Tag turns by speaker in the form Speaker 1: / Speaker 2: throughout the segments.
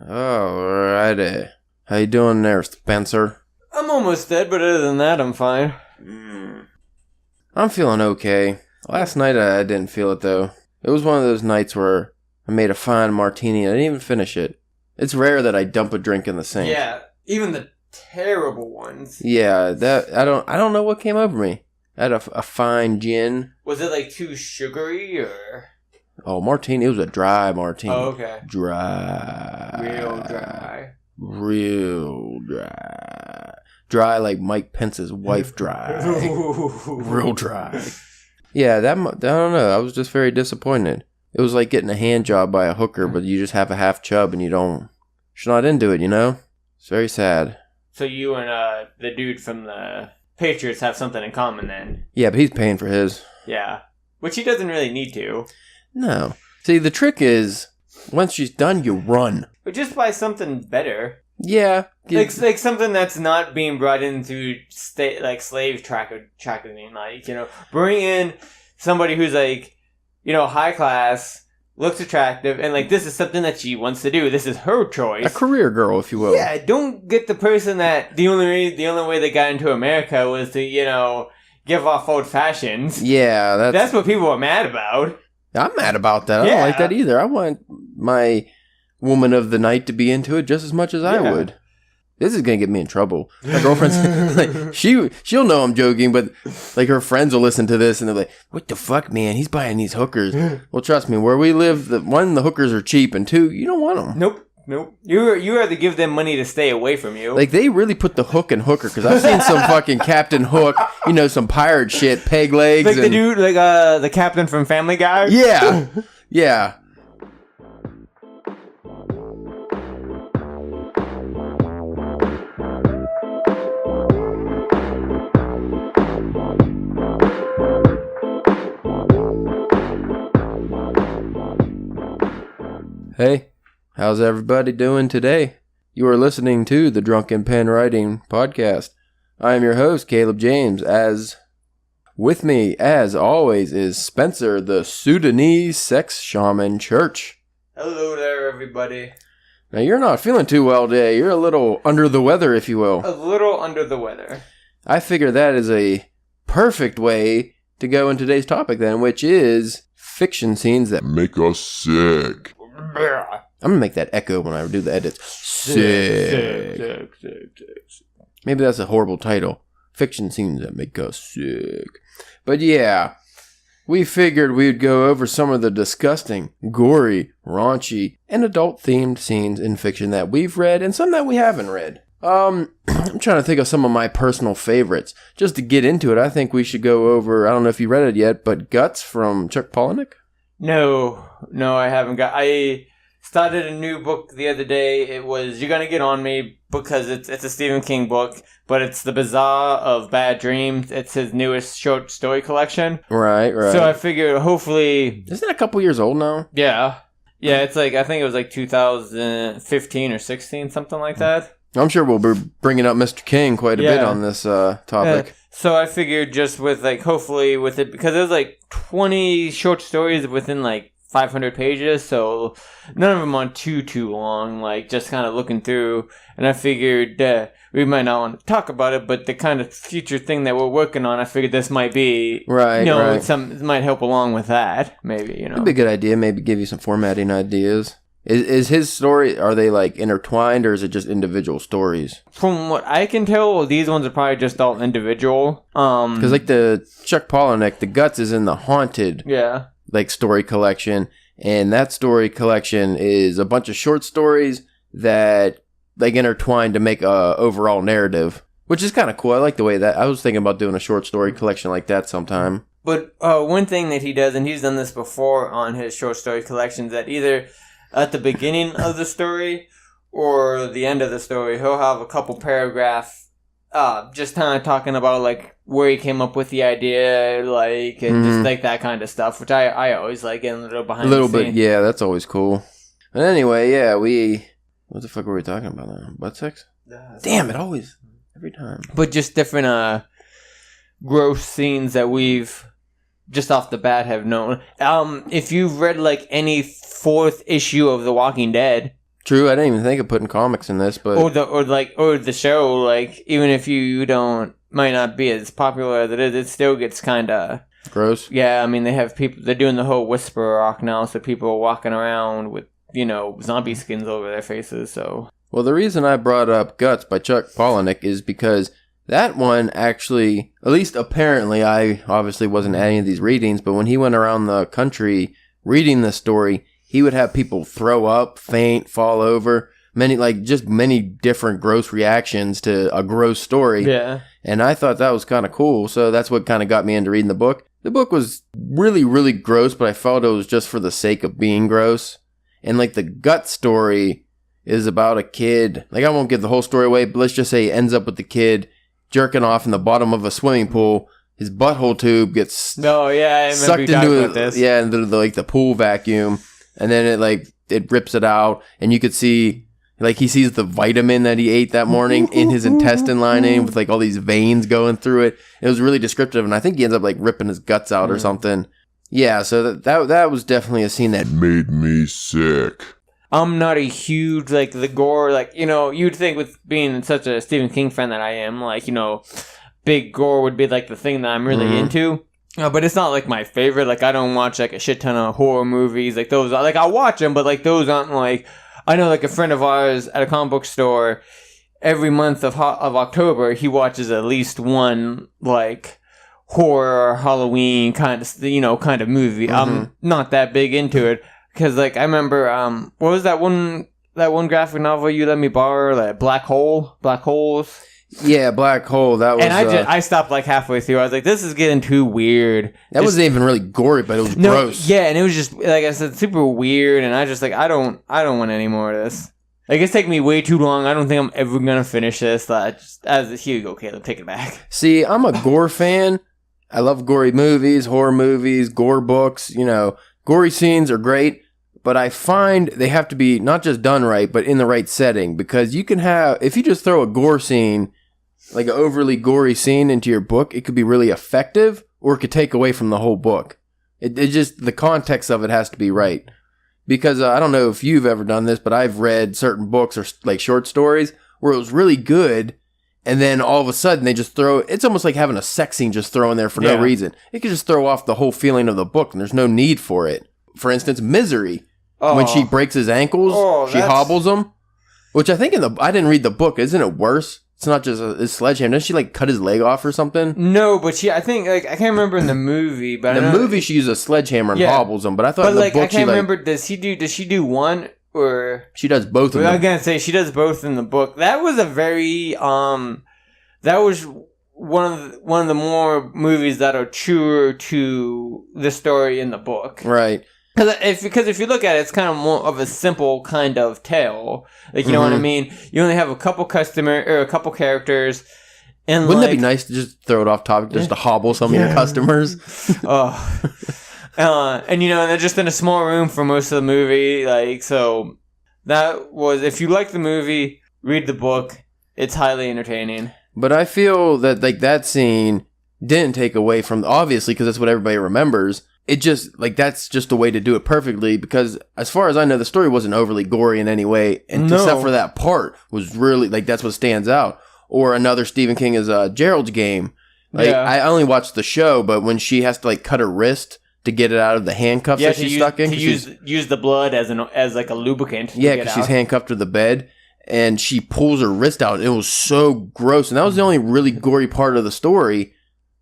Speaker 1: Alrighty. How you doing there, Spencer?
Speaker 2: I'm almost dead, but other than that, I'm fine.
Speaker 1: I'm feeling okay. Last night I didn't feel it, though. It was one of those nights where I made a fine martini and I didn't even finish it. It's rare that I dump a drink in the sink.
Speaker 2: Yeah, even the terrible ones.
Speaker 1: Yeah, that I don't know what came over me. I had a fine gin.
Speaker 2: Was it like too sugary or?
Speaker 1: Oh, martini. It was a dry martini.
Speaker 2: Oh, okay.
Speaker 1: Dry.
Speaker 2: Real dry.
Speaker 1: Real dry. Dry like Mike Pence's wife dry. Real dry. Yeah, I don't know. I was just very disappointed. It was like getting a hand job by a hooker, but you just have a half chub and you're not into it, you know? It's very sad.
Speaker 2: So you and the dude from the Patriots have something in common then?
Speaker 1: Yeah, but he's paying for his.
Speaker 2: Yeah. Which he doesn't really need to.
Speaker 1: No. See, the trick is, once she's done, you run.
Speaker 2: But just buy something better.
Speaker 1: Yeah.
Speaker 2: Like something that's not being brought in through slave trafficking. Like, bring in somebody who's like, high class, looks attractive, and like this is something that she wants to do. This is her choice.
Speaker 1: A career girl, if you will.
Speaker 2: Yeah, don't get the person that the only way they got into America was to, give off old fashions.
Speaker 1: Yeah,
Speaker 2: that's what people are mad about.
Speaker 1: I'm mad about that. I don't like that either. I want my woman of the night to be into it just as much as I would. This is gonna get me in trouble. My girlfriend's like, she'll know I'm joking, but like her friends will listen to this and they're like, "What the fuck, man? He's buying these hookers." Well, trust me, where we live, the hookers are cheap, and two, you don't want them.
Speaker 2: Nope. You have to give them money to stay away from you.
Speaker 1: Like they really put the hook in hooker because I've seen some fucking Captain Hook, some pirate shit, peg legs,
Speaker 2: like the dude, like the captain from Family Guy.
Speaker 1: Yeah, yeah. Hey, how's everybody doing today? You are listening to the Drunken Pen Writing Podcast. I am your host, Caleb James. As with me, as always, is Spencer, the Sudanese sex shaman Church.
Speaker 2: Hello there, everybody.
Speaker 1: Now, you're not feeling too well today. You're a little under the weather, if you will.
Speaker 2: A little under the weather. I
Speaker 1: figure that is a perfect way to go in today's topic, then, which is fiction scenes that make us sick. I'm going to make that echo when I do the edits. Sick. Maybe that's a horrible title. Fiction scenes that make us sick. But yeah, we figured we'd go over some of the disgusting, gory, raunchy, and adult-themed scenes in fiction that we've read and some that we haven't read. I'm trying to think of some of my personal favorites. Just to get into it, I think we should go over, I don't know if you read it yet, but Guts from Chuck Palahniuk? No, I haven't I started a new book the other day. It was You're Gonna Get On Me because it's a Stephen King book, but it's The Bazaar of Bad Dreams. It's his newest short story collection. Right. So I figured hopefully... Isn't it a couple years old now?
Speaker 2: Yeah. Yeah, it's like, I think it was like 2015 or 16, something like that.
Speaker 1: I'm sure we'll be bringing up Mr. King quite a bit on this topic.
Speaker 2: Yeah. So I figured just with like, hopefully with it, because there's like 20 short stories within like 500 pages, so none of them are too long, like just kind of looking through, and I figured we might not want to talk about it, but the kind of future thing that we're working on, I figured this might be, right. It might help along with that, maybe,
Speaker 1: It'd be a good idea, maybe give you some formatting ideas. Is his story, are they like intertwined or is it just individual stories?
Speaker 2: From what I can tell, these ones are probably just all individual.
Speaker 1: Because like the Chuck Palahniuk, the Guts is in the Haunted story collection. And that story collection is a bunch of short stories that like intertwine to make a overall narrative, which is kind of cool. I like the way that I was thinking about doing a short story collection like that sometime.
Speaker 2: But one thing that he does, and he's done this before on his short story collections, that either at the beginning of the story or the end of the story, he'll have a couple paragraphs just kind of talking about like where he came up with the idea, like, and just like that kind of stuff, which I always like getting a little behind the scenes.
Speaker 1: Yeah, that's always cool. But anyway, yeah, what the fuck were we talking about now? Butt sex? Damn it, always, every time.
Speaker 2: But just different gross scenes that we've just off the bat have known. If you've read like any fourth issue of The Walking Dead,
Speaker 1: True, I didn't even think of putting comics in this, but
Speaker 2: or the show, like even if you don't might not be as popular as it is, it still gets kind of
Speaker 1: gross.
Speaker 2: Yeah, I mean they're doing the whole whisper rock now, so people are walking around with zombie skins over their faces. So
Speaker 1: well, the reason I brought up Guts by Chuck Palahniuk is because that one actually, at least apparently, I obviously wasn't at any of these readings, but when he went around the country reading the story, he would have people throw up, faint, fall over, many different gross reactions to a gross story.
Speaker 2: Yeah.
Speaker 1: And I thought that was kind of cool, so that's what kind of got me into reading the book. The book was really, really gross, but I felt it was just for the sake of being gross. And like the Gut story is about a kid, like I won't give the whole story away, but let's just say it ends up with the kid jerking off in the bottom of a swimming pool. His butthole tube gets sucked into the pool vacuum, and then it rips it out, and you could see he sees the vitamin that he ate that morning in his intestine lining with all these veins going through it. It was really descriptive, and I think he ends up ripping his guts out or something. Yeah, so that was definitely a scene that made me sick.
Speaker 2: I'm not a huge, the gore, you'd think with being such a Stephen King fan that I am, big gore would be, the thing that I'm really into. But it's not, my favorite. I don't watch, a shit ton of horror movies. Those, I'll watch them, but, those aren't, I know, a friend of ours at a comic book store, every month of October, he watches at least one, horror, Halloween kind of movie. I'm not that big into it. Because, I remember, what was that one graphic novel you let me borrow? That Black Holes?
Speaker 1: Yeah, Black Hole. That was.
Speaker 2: And I stopped, halfway through. I was like, this is getting too weird.
Speaker 1: That wasn't even really gory, but it was gross.
Speaker 2: Yeah, and it was just, like I said, super weird. And I just, I don't want any more of this. It's taking me way too long. I don't think I'm ever going to finish this. Here you go, Caleb. Take it back.
Speaker 1: See, I'm a gore fan. I love gory movies, horror movies, gore books, Gory scenes are great, but I find they have to be not just done right, but in the right setting. Because you can if you just throw a gore scene, an overly gory scene into your book, it could be really effective, or it could take away from the whole book. It just, the context of it has to be right. Because I don't know if you've ever done this, but I've read certain books or short stories where it was really good, and then all of a sudden they just it's almost like having a sex scene just thrown there for no reason. It could just throw off the whole feeling of the book, and there's no need for it. For instance, Misery. When she breaks his ankles, she hobbles him. Which I think I didn't read the book. Isn't it worse? It's not just a sledgehammer. Doesn't she cut his leg off or something?
Speaker 2: No, but I think I can't remember in the movie. But
Speaker 1: in the movie she uses a sledgehammer and hobbles him. But I thought in the book
Speaker 2: I can't remember. Does she do one? Or
Speaker 1: she does both of them.
Speaker 2: I was gonna say she does both in the book. That was a very that was one of the more movies that are truer to the story in the book.
Speaker 1: Right.
Speaker 2: Because if you look at it, it's kind of more of a simple kind of tale. You know what I mean? You only have a couple characters. And
Speaker 1: wouldn't that be nice to just throw it off topic, just to hobble some of your customers?
Speaker 2: And they're just in a small room for most of the movie. So that was, if you like the movie, read the book. It's highly entertaining.
Speaker 1: But I feel that that scene didn't take away from, obviously, because that's what everybody remembers. It just, that's just a way to do it perfectly, because as far as I know, the story wasn't overly gory in any way, and except for that part was really, that's what stands out. Or another Stephen King is Gerald's Game. I only watched the show, but when she has to cut her wrist to get it out of the handcuffs that she's stuck in.
Speaker 2: To use the blood as a lubricant.
Speaker 1: Yeah, because she's handcuffed to the bed, and she pulls her wrist out. It was so gross, and that was the only really gory part of the story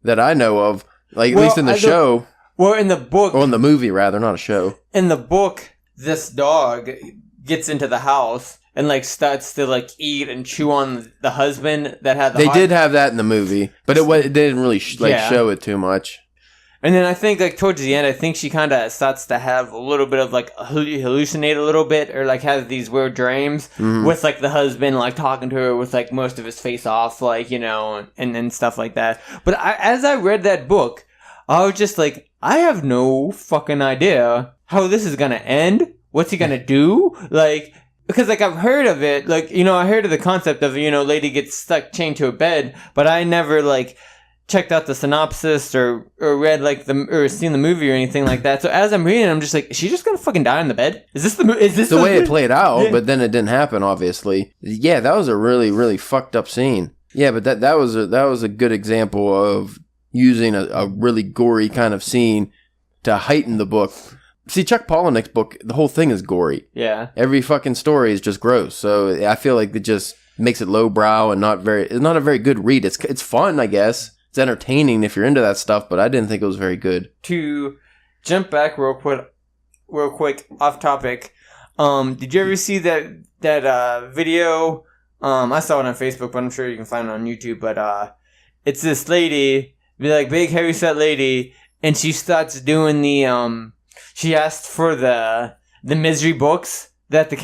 Speaker 1: that I know of. At least in the show.
Speaker 2: Well, in the book...
Speaker 1: Or in the movie, rather, not a show.
Speaker 2: In the book, this dog gets into the house and, starts to, eat and chew on the husband that had the...
Speaker 1: They did have that in the movie, but it didn't really, show it too much.
Speaker 2: And then I think, towards the end, I think she kind of starts to have a little bit of, hallucinate a little bit, or, have these weird dreams with, the husband, talking to her with, most of his face off, and stuff like that. But as I read that book, I was just I have no fucking idea how this is gonna end. What's he gonna do? Because I've heard of it. I heard of the concept of, lady gets stuck chained to a bed, but I never checked out the synopsis or read like or seen the movie or anything like that. So as I'm reading, I'm just like, is she just gonna fucking die in the bed? Is this
Speaker 1: the way it played out? But then it didn't happen, obviously. Yeah, that was a really, really fucked up scene. Yeah, but that was a good example of using a really gory kind of scene to heighten the book. See, Chuck Palahniuk's book, the whole thing is gory.
Speaker 2: Yeah.
Speaker 1: Every fucking story is just gross. So I feel like it just makes it lowbrow and it's not a very good read. It's fun, I guess. It's entertaining if you're into that stuff, but I didn't think it was very good.
Speaker 2: To jump back real quick, off topic. Did you ever see that video? I saw it on Facebook, but I'm sure you can find it on YouTube. But it's this lady, like big heavyset lady, and she starts doing the she asked for the misery books that the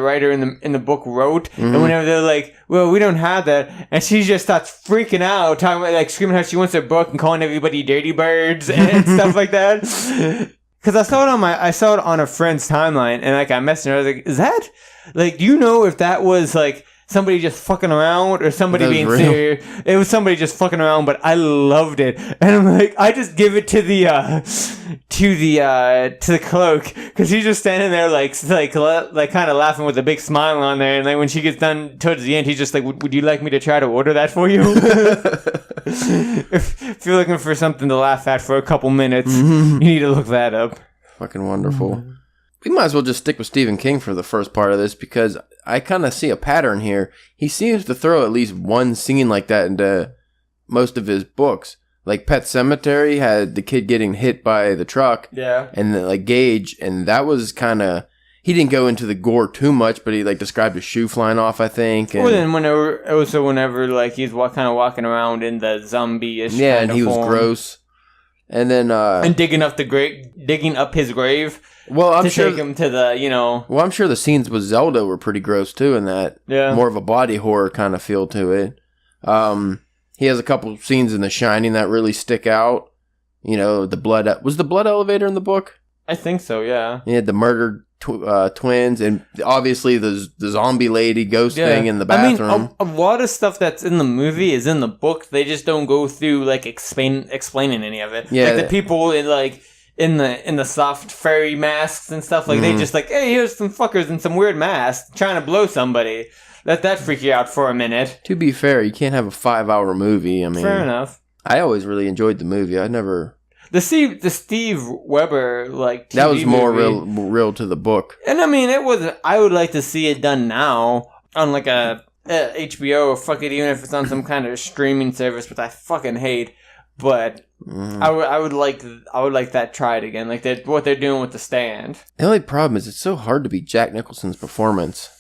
Speaker 2: writer in the book wrote, and whenever they're like, well, we don't have that, and she just starts freaking out, talking about like screaming how she wants her book and calling everybody dirty birds and stuff like that. Because I saw it on a friend's timeline, and like I messaged her, I was like, is that like, do you know if that was like somebody just fucking around or somebody being serious? It was somebody just fucking around, but I loved it, and I'm like, I just give it to the cloak, because he's just standing there like kind of laughing with a big smile on there, and then when she gets done towards the end, he's just like, would you like me to try to order that for you? if you're looking for something to laugh at for a couple minutes, you need to look that up.
Speaker 1: Fucking wonderful. We might as well just stick with Stephen King for the first part of this, because I kind of see a pattern here. He seems to throw at least one scene like that into most of his books. Like Pet Sematary had the kid getting hit by the truck.
Speaker 2: Yeah.
Speaker 1: And then, like Gage, and that was kind of... He didn't go into the gore too much, but he like described a shoe flying off, I think. And,
Speaker 2: well, then whenever like he's kind of walking around in the zombie-ish
Speaker 1: yeah,
Speaker 2: kind
Speaker 1: and he
Speaker 2: of
Speaker 1: was
Speaker 2: form.
Speaker 1: gross. And then
Speaker 2: and digging up his grave.
Speaker 1: Well, I'm sure
Speaker 2: take him to the
Speaker 1: Well, I'm sure the scenes with Zelda were pretty gross too. In that,
Speaker 2: yeah,
Speaker 1: more of a body horror kind of feel to it. He has a couple scenes in The Shining that really stick out. You know, the blood. Was the blood elevator in the book?
Speaker 2: I think so. Yeah.
Speaker 1: He had the murdered twins, and obviously the zombie lady ghost thing in the bathroom.
Speaker 2: I mean, a lot of stuff that's in the movie is in the book. They just don't go through like explaining any of it.
Speaker 1: Yeah,
Speaker 2: like the people in the soft fairy masks and stuff. Like they just like, hey, here's some fuckers in some weird masks trying to blow somebody. Let that freak you out for a minute.
Speaker 1: To be fair, you can't have a 5-hour movie. I mean,
Speaker 2: fair enough.
Speaker 1: I always really enjoyed the movie. I never.
Speaker 2: The Steve Weber like TV
Speaker 1: that was more
Speaker 2: movie,
Speaker 1: real to the book.
Speaker 2: And I mean, it was. I would like to see it done now on like a HBO, or fuck it, even if it's on some kind of streaming service, which I fucking hate. But I would like that tried again, like what they're doing with The Stand.
Speaker 1: The only problem is it's so hard to beat Jack Nicholson's performance.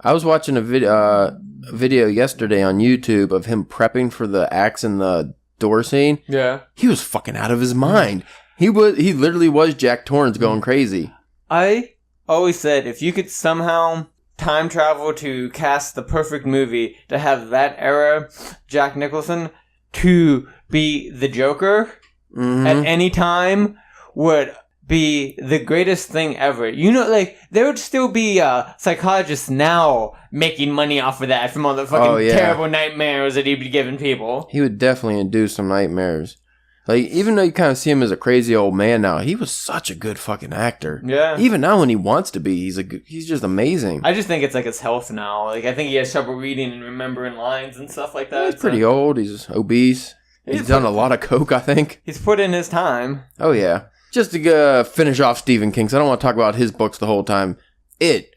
Speaker 1: I was watching a video yesterday on YouTube of him prepping for the axe in the door scene.
Speaker 2: Yeah.
Speaker 1: He was fucking out of his mind. He literally was Jack Torrance going crazy.
Speaker 2: I always said if you could somehow time travel to cast the perfect movie to have that era Jack Nicholson to be the Joker at any time would be the greatest thing ever. You know, like, there would still be psychologists now making money off of that from all the fucking terrible nightmares that he'd be giving people.
Speaker 1: He would definitely induce some nightmares. Like, even though you kind of see him as a crazy old man now, he was such a good fucking actor.
Speaker 2: Yeah.
Speaker 1: Even now when he wants to be, he's just amazing.
Speaker 2: I just think it's like his health now. Like, I think he has trouble reading and remembering lines and stuff like that.
Speaker 1: He's pretty old. He's obese. He's done a lot of coke, I think.
Speaker 2: He's put in his time.
Speaker 1: Oh, yeah. Just to finish off Stephen King, because I don't want to talk about his books the whole time. It.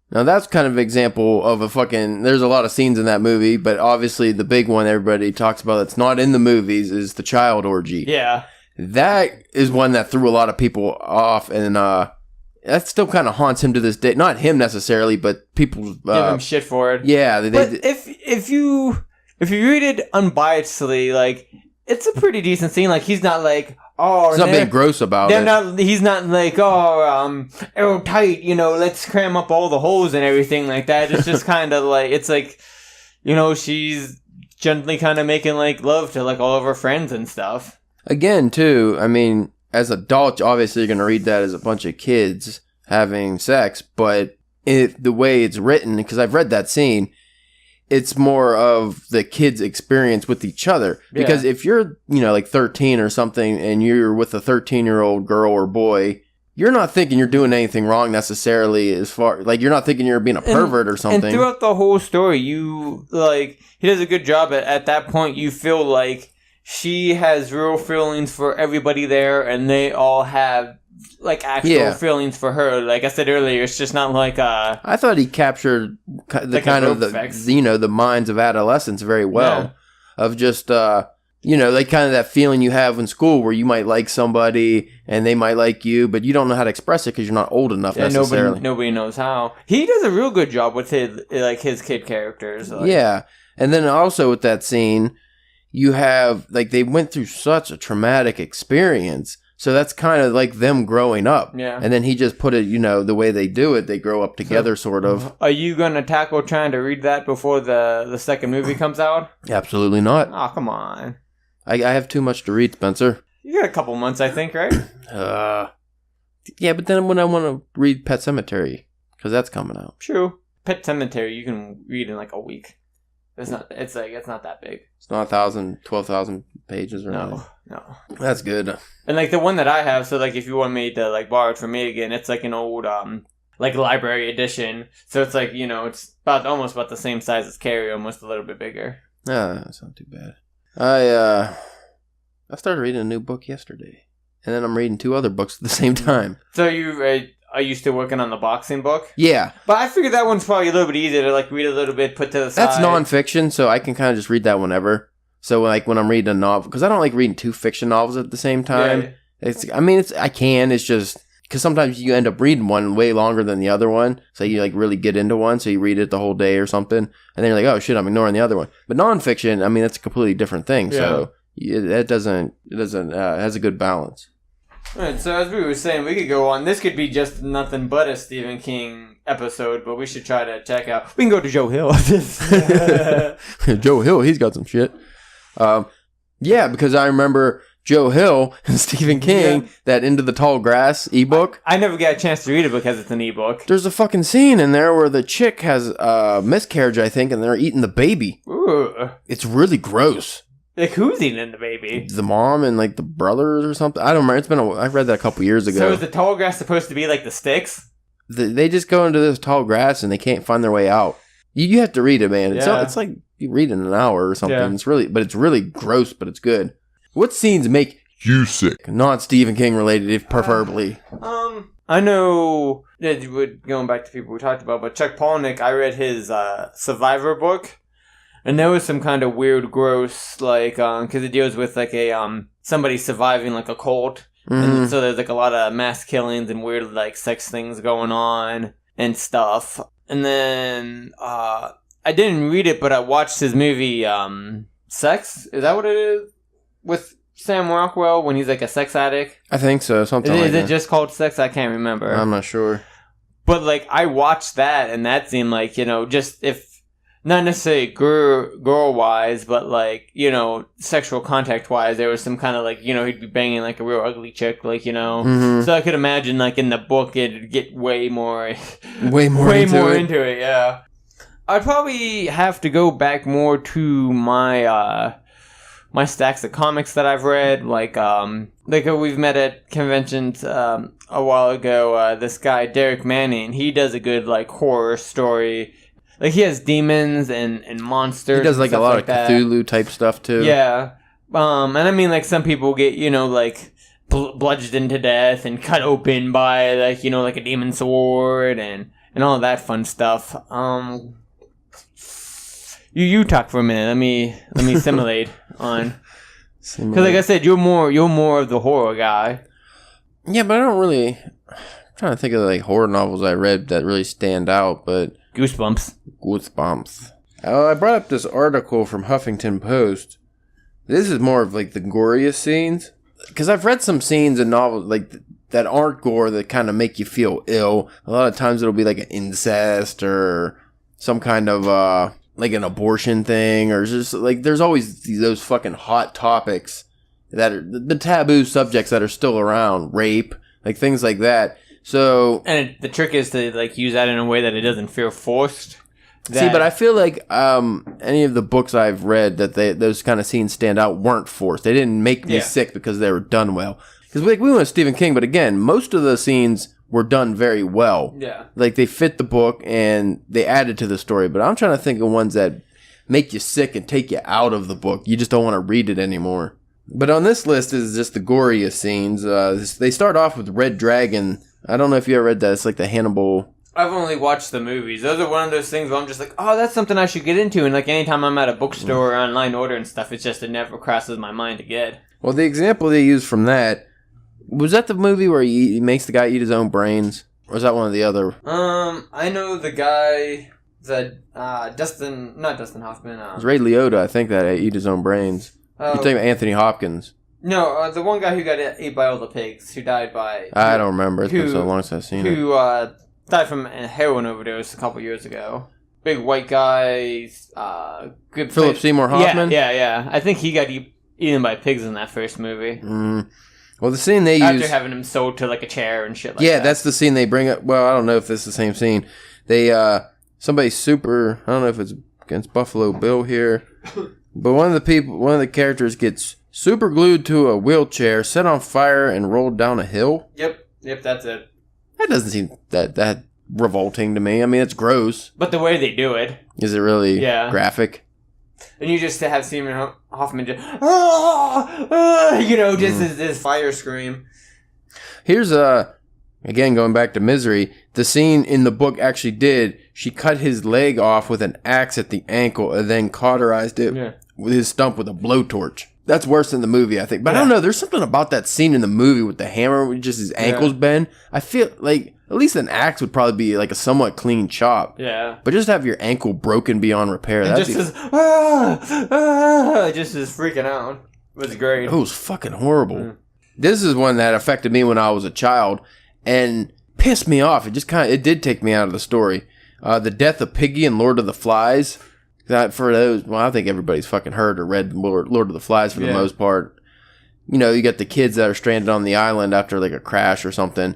Speaker 1: Now, that's kind of an example of a fucking... There's a lot of scenes in that movie, but obviously the big one everybody talks about that's not in the movies is the child orgy.
Speaker 2: Yeah.
Speaker 1: That is one that threw a lot of people off, and that still kind of haunts him to this day. Not him necessarily, but people...
Speaker 2: give him shit for it.
Speaker 1: Yeah.
Speaker 2: But if you read it unbiasedly, like, it's a pretty decent scene. Like, he's not like... Oh,
Speaker 1: he's not being gross about it.
Speaker 2: He's not like, airtight, let's cram up all the holes and everything like that. It's just kind of like, it's like, she's gently kind of making like love to like all of her friends and stuff. Again,
Speaker 1: too, I mean, as adults, obviously you're going to read that as a bunch of kids having sex, but the way it's written, because I've read that scene, it's more of the kids' experience with each other. Because if you're, like 13 or something and you're with a 13-year-old girl or boy, you're not thinking you're doing anything wrong necessarily as far... Like, you're not thinking you're being a pervert or something.
Speaker 2: And throughout the whole story, he does a good job at that point. You feel like she has real feelings for everybody there, and they all have... like actual feelings for her. Like I said earlier, it's just not like I
Speaker 1: thought he captured the kind of the minds of adolescents very well. Of just like kind of that feeling you have in school where you might like somebody and they might like you, but you don't know how to express it because you're not old enough necessarily.
Speaker 2: Nobody knows how. He does a real good job with his kid characters.
Speaker 1: Yeah, and then also with that scene, you have they went through such a traumatic experience. So that's kind of like them growing up.
Speaker 2: Yeah.
Speaker 1: And then he just put it, the way they do it, they grow up together, sort of.
Speaker 2: Are you going to tackle trying to read that before the second movie comes out?
Speaker 1: Absolutely not.
Speaker 2: Oh, come on.
Speaker 1: I have too much to read, Spencer.
Speaker 2: You got a couple months, I think, right?
Speaker 1: Yeah, but then when I want to read Pet Sematary, because that's coming out.
Speaker 2: True. Pet Sematary, you can read in like a week. It's not that big. It's not
Speaker 1: 12,000 pages or anything.
Speaker 2: No.
Speaker 1: That's good.
Speaker 2: And like the one that I have, so like if you want me to borrow it from me again, it's like an old library edition. So it's like, it's almost about the same size as Carrie, almost a little bit bigger.
Speaker 1: That's not too bad. I started reading a new book yesterday. And then I'm reading 2 other books at the same time.
Speaker 2: So are you still working on the boxing book?
Speaker 1: Yeah.
Speaker 2: But I figured that one's probably a little bit easier to read a little bit, put to the side.
Speaker 1: That's nonfiction, so I can kind of just read that whenever. So when I'm reading a novel, because I don't like reading 2 fiction novels at the same time. Yeah. It's just because sometimes you end up reading one way longer than the other one. So you really get into one, so you read it the whole day or something, and then you're like, oh shit, I'm ignoring the other one. But nonfiction, that's a completely different thing. Yeah. So it has a good balance.
Speaker 2: Alright, so as we were saying, we could go on. This could be just nothing but a Stephen King episode, but we should try to check out. We can go to Joe Hill.
Speaker 1: Joe Hill, he's got some shit. Because I remember Joe Hill and Stephen King, that Into the Tall Grass ebook.
Speaker 2: I never got a chance to read it because it's an ebook.
Speaker 1: There's a fucking scene in there where the chick has a miscarriage, I think, and they're eating the baby.
Speaker 2: Ooh.
Speaker 1: It's really gross.
Speaker 2: Like, who's eating the baby?
Speaker 1: The mom and the brothers or something. I don't remember. I read that a couple years ago.
Speaker 2: So is the tall grass supposed to be like the sticks?
Speaker 1: They just go into this tall grass and they can't find their way out. You have to read it, man. It's like you read in an hour or something. Yeah. It's really gross, but it's good. What scenes make you sick? Not Stephen King related, if preferably.
Speaker 2: I know, going back to people we talked about, but Chuck Palahniuk, I read his Survivor book. And there was some kind of weird, gross, because it deals with, somebody surviving, a cult. Mm-hmm. And so there's, a lot of mass killings and weird, sex things going on and stuff. And then, I didn't read it, but I watched his movie, Sex? Is that what it is? With Sam Rockwell, when he's, a sex addict? I think so, something like that. Is it just called Sex? I can't remember. I'm not sure. But, I watched that, and that seemed just if... Not necessarily girl-wise, but, sexual contact-wise, there was some kind of, he'd be banging, a real ugly chick, Mm-hmm. So I could imagine, in the book, it'd get way more into it, yeah. I'd probably have to go back more to my, my stacks of comics that I've read, we've met at conventions, a while ago, this guy, Derek Manning, he does a good, horror story. He has demons and monsters. He does, a lot of Cthulhu-type stuff, too. Yeah. And some people get, bludgeoned to death and cut open by, a demon sword and all that fun stuff. You talk for a minute. Let me simulate on. Because, like I said, you're more of the horror guy. Yeah, but I don't really... I'm trying to think of, horror novels I read that really stand out, but... Goosebumps. I brought up this article from Huffington Post. This is more of the goriest scenes. Because I've read some scenes in novels that aren't gore that kind of make you feel ill. A lot of times it'll be an incest or some kind of an abortion thing, or just there's always those fucking hot topics that are the taboo subjects that are still around, rape, things like that. So, and the trick is to use that in a way that it doesn't feel forced.
Speaker 1: See, but I feel like any of the books I've read that those kind of scenes stand out weren't forced. They didn't make me sick because they were done well. Because we went with Stephen King, but again, most of the scenes were done very well.
Speaker 2: Yeah.
Speaker 1: Like, they fit the book and they added to the story. But I'm trying to think of ones that make you sick and take you out of the book. You just don't want to read it anymore. But on this list is just the goriest scenes. They start off with Red Dragon. I don't know if you ever read that. It's like the Hannibal...
Speaker 2: I've only watched the movies. Those are one of those things where I'm just like, oh, that's something I should get into. And like anytime I'm at a bookstore or online order and stuff, it's just, it never crosses my mind to get.
Speaker 1: Well, the example they used from that, was that the movie where he makes the guy eat his own brains? Or is that one of the other?
Speaker 2: I know the guy that, not Dustin Hoffman.
Speaker 1: It was Ray Liotta, I think, that eat his own brains. You're talking about Anthony Hopkins.
Speaker 2: No, the one guy who got ate by all the pigs, who died by...
Speaker 1: I don't remember. It's been so long since I've seen it.
Speaker 2: Who, died from a heroin overdose a couple years ago. Big white guy, good
Speaker 1: Philip Seymour Hoffman?
Speaker 2: Yeah. I think he got eaten by pigs in that first movie.
Speaker 1: Well, the scene they
Speaker 2: After
Speaker 1: use...
Speaker 2: After having him sold to, like, a chair and shit like that.
Speaker 1: Yeah, that's the scene they bring up. Well, I don't know if this is the same scene. They, somebody super... I don't know if it's against Buffalo Bill here. But one of the characters gets super glued to a wheelchair, set on fire, and rolled down a hill.
Speaker 2: Yep, that's it.
Speaker 1: That doesn't seem that revolting to me. I mean, it's gross.
Speaker 2: But the way they do it.
Speaker 1: Is it really graphic?
Speaker 2: And you just have Seymour Hoffman just... just this fire scream.
Speaker 1: Here's, again, going back to Misery, the scene in the book actually did. She cut his leg off with an axe at the ankle and then cauterized it with his stump with a blowtorch. That's worse than the movie, I think. But I don't know. There's something about that scene in the movie with the hammer, with just his ankles bend. I feel like at least an axe would probably be like a somewhat clean chop.
Speaker 2: Yeah.
Speaker 1: But just have your ankle broken beyond repair.
Speaker 2: And just is freaking out. It was great.
Speaker 1: It was fucking horrible. This is one that affected me when I was a child and pissed me off. It did take me out of the story. The death of Piggy and Lord of the Flies. For those, well, I think everybody's fucking heard or read Lord of the Flies for the most part. You know, you got the kids that are stranded on the island after like a crash or something.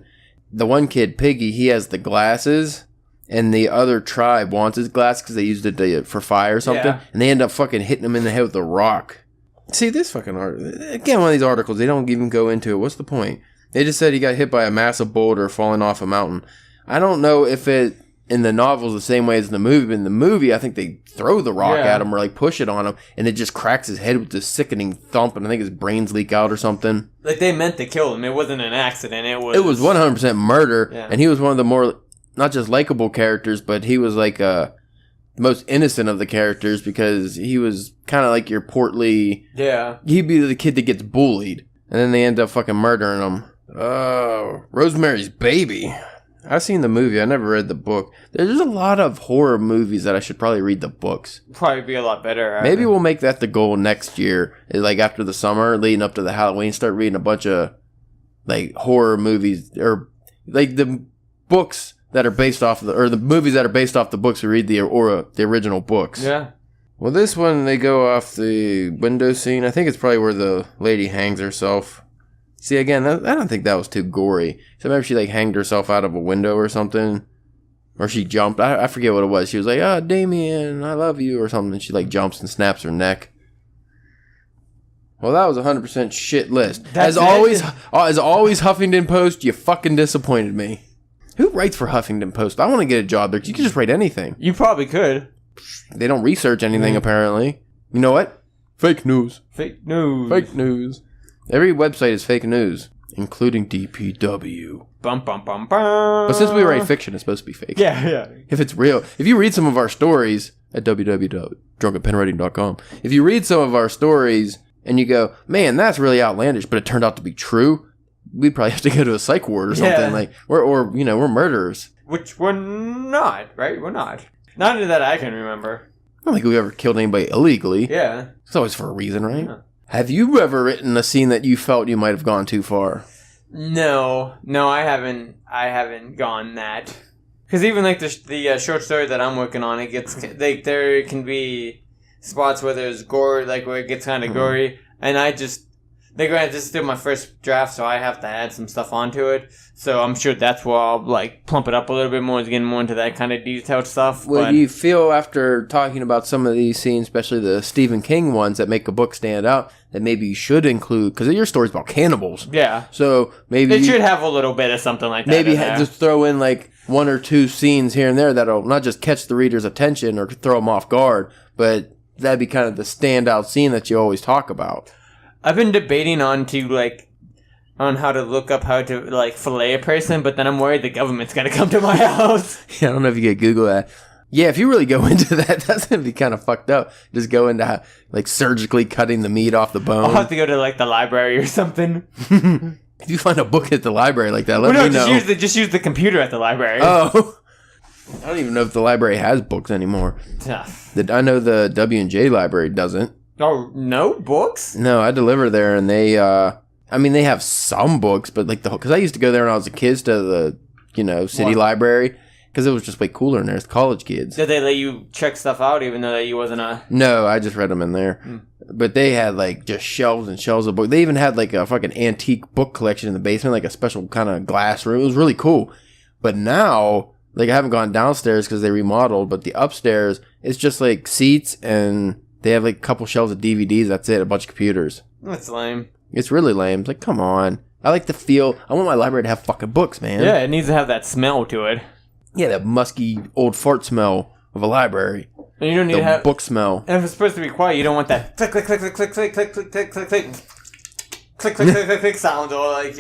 Speaker 1: The one kid, Piggy, he has the glasses, and the other tribe wants his glasses because they used it for fire or something, and they end up fucking hitting him in the head with a rock. See, this fucking again, one of these articles, they don't even go into it. What's the point? They just said he got hit by a massive boulder falling off a mountain. I don't know if it in the novel's the same way as in the movie, but in the movie, I think they throw the rock at him or like push it on him, and it just cracks his head with this sickening thump, and I think his brains leak out or something.
Speaker 2: Like they meant to kill him. It wasn't an accident. It was
Speaker 1: 100% murder, and he was one of the more not just likable characters, but he was like the most innocent of the characters because he was kind of like your portly. Yeah, he'd be the kid that gets bullied, and then they end up fucking murdering him. Oh, Rosemary's Baby. I've seen the movie. I never read the book. There's a lot of horror movies that I should probably read the books.
Speaker 2: Probably be a lot better.
Speaker 1: Maybe we'll make that the goal next year. Like after the summer, leading up to the Halloween, start reading a bunch of like horror movies or like the books that are based off of the movies that are based off the books. We read the original books. Yeah. Well, this one they go off the window scene. I think it's probably where the lady hangs herself. See, again, I don't think that was too gory. So maybe she, like, hanged herself out of a window or something. Or she jumped. I forget what it was. She was like, oh, Damien, I love you, or something. And she, like, jumps and snaps her neck. Well, that was 100% shit list. As always, Huffington Post, you fucking disappointed me. Who writes for Huffington Post? I want to get a job there. You can just write anything.
Speaker 2: You probably could.
Speaker 1: They don't research anything, apparently. You know what? Fake news.
Speaker 2: Fake news.
Speaker 1: Fake news. Every website is fake news, including DPW.
Speaker 2: Bum, bum, bum, bum.
Speaker 1: But since we write fiction, it's supposed to be fake.
Speaker 2: Yeah.
Speaker 1: If it's real. If you read some of our stories at www.drunkenpenwriting.com, if you read some of our stories and you go, man, that's really outlandish, but it turned out to be true, we'd probably have to go to a psych ward or something. Like, we're murderers.
Speaker 2: Which we're not, right? We're not. Not that I can remember.
Speaker 1: I don't think we've ever killed anybody illegally.
Speaker 2: Yeah.
Speaker 1: It's always for a reason, right? Yeah. Have you ever written a scene that you felt you might have gone too far?
Speaker 2: No, I haven't gone that. Because even like the short story that I'm working on, there can be spots where there's gore, like where it gets kind of gory, and I just Granted, this is still my first draft, so I have to add some stuff onto it. So I'm sure that's where I'll like plump it up a little bit more, is getting more into that kind of detailed stuff.
Speaker 1: What do you feel after talking about some of these scenes, especially the Stephen King ones that make a book stand out, that maybe you should include? Because your story's about cannibals.
Speaker 2: Yeah.
Speaker 1: So maybe
Speaker 2: it should have a little bit of something like that.
Speaker 1: Maybe just throw in like 1 or 2 scenes here and there that'll not just catch the reader's attention or throw them off guard, but that'd be kind of the standout scene that you always talk about.
Speaker 2: I've been debating on how to look up how to like fillet a person, but then I'm worried the government's gonna come to my house.
Speaker 1: Yeah, I don't know if you could Google that. Yeah, if you really go into that, that's gonna be kind of fucked up. Just go into like surgically cutting the meat off the bone.
Speaker 2: I'll have to go to like the library or something.
Speaker 1: If you find a book at the library like that, let me know.
Speaker 2: Just use the computer at the library.
Speaker 1: Oh, I don't even know if the library has books anymore. I know the W&J library doesn't.
Speaker 2: Oh, no books?
Speaker 1: No, I deliver there, and they have some books, but like because I used to go there when I was a kid to the city library, because it was just way cooler in there. It's college kids.
Speaker 2: Did they let you check stuff out even though that you wasn't a...
Speaker 1: No, I just read them in there. But they had like just shelves and shelves of books. They even had like a fucking antique book collection in the basement, like a special kind of glass room. It was really cool. But now, like, I haven't gone downstairs because they remodeled, but the upstairs, it's just like seats, and they have like a couple shelves of DVDs. That's it. A bunch of computers.
Speaker 2: That's lame.
Speaker 1: It's really lame. It's like, come on. I like the feel. I want my library to have fucking books, man.
Speaker 2: Yeah, it needs to have that smell to it.
Speaker 1: Yeah, that musky old fart smell of a library.
Speaker 2: And you don't need to have
Speaker 1: book smell.
Speaker 2: And if it's supposed to be quiet, you don't want that click click click click click click click click click click click click click click click click sound, or like,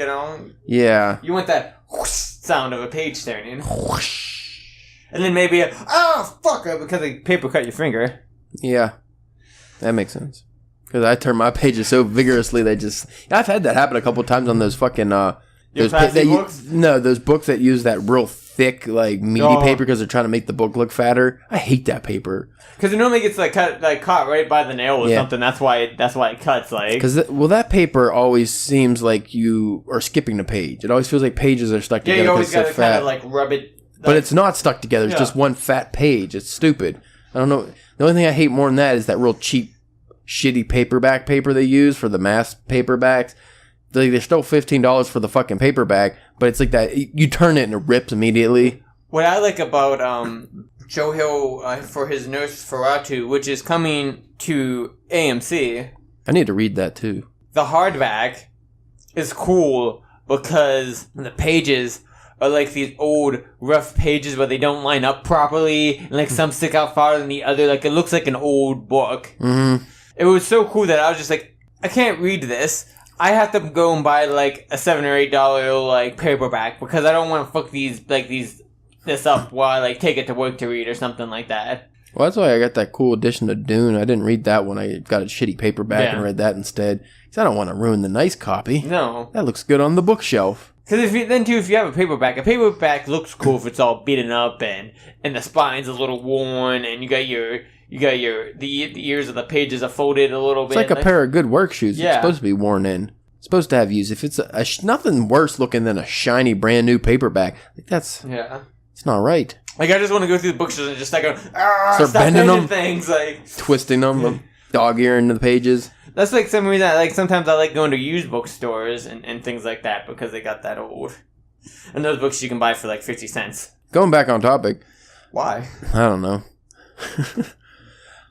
Speaker 1: Yeah.
Speaker 2: You want that whoosh sound of a page turning. Whoosh. And then maybe because the paper cut your finger.
Speaker 1: Yeah. That makes sense. Because I turn my pages so vigorously, I've had that happen a couple times on those fucking
Speaker 2: those books?
Speaker 1: Those books that use that real thick, like meaty paper because they're trying to make the book look fatter. I hate that paper.
Speaker 2: Because it normally gets caught right by the nail or something. That's why it cuts like.
Speaker 1: Because that paper always seems like you are skipping a page. It always feels like pages are stuck together.
Speaker 2: Yeah, you always got to kind of like rub it.
Speaker 1: But it's not stuck together. It's just one fat page. It's stupid. I don't know. The only thing I hate more than that is that real cheap, shitty paperback paper they use for the mass paperbacks. They're still $15 for the fucking paperback, but it's like that. You turn it and it rips immediately.
Speaker 2: What I like about Joe Hill for his Nosferatu, which is coming to AMC.
Speaker 1: I need to read that too.
Speaker 2: The hardback is cool because the pages are like these old rough pages where they don't line up properly, and like some stick out farther than the other. Like it looks like an old book. Mm-hmm. It was so cool that I was just like, I can't read this. I have to go and buy like a $7 or $8 like paperback because I don't want to fuck this up while I like take it to work to read or something like that.
Speaker 1: Well, that's why I got that cool edition of Dune. I didn't read that one. I got a shitty paperback and read that instead. Because I don't want to ruin the nice copy.
Speaker 2: No.
Speaker 1: That looks good on the bookshelf.
Speaker 2: Because if you have a paperback looks cool if it's all beaten up and the spine's a little worn and the ears of the pages are folded a little bit.
Speaker 1: It's like a pair of good work shoes. Yeah. It's supposed to be worn in. It's supposed to have use. If it's nothing worse looking than a shiny brand new paperback, it's not right.
Speaker 2: Like I just want to go through the bookshelves and just start
Speaker 1: bending them,
Speaker 2: things like
Speaker 1: twisting them, dog ear into the pages.
Speaker 2: That's like some reason sometimes I like going to used bookstores and things like that because they got that old. And those books you can buy for like 50 cents.
Speaker 1: Going back on topic.
Speaker 2: Why?
Speaker 1: I don't know.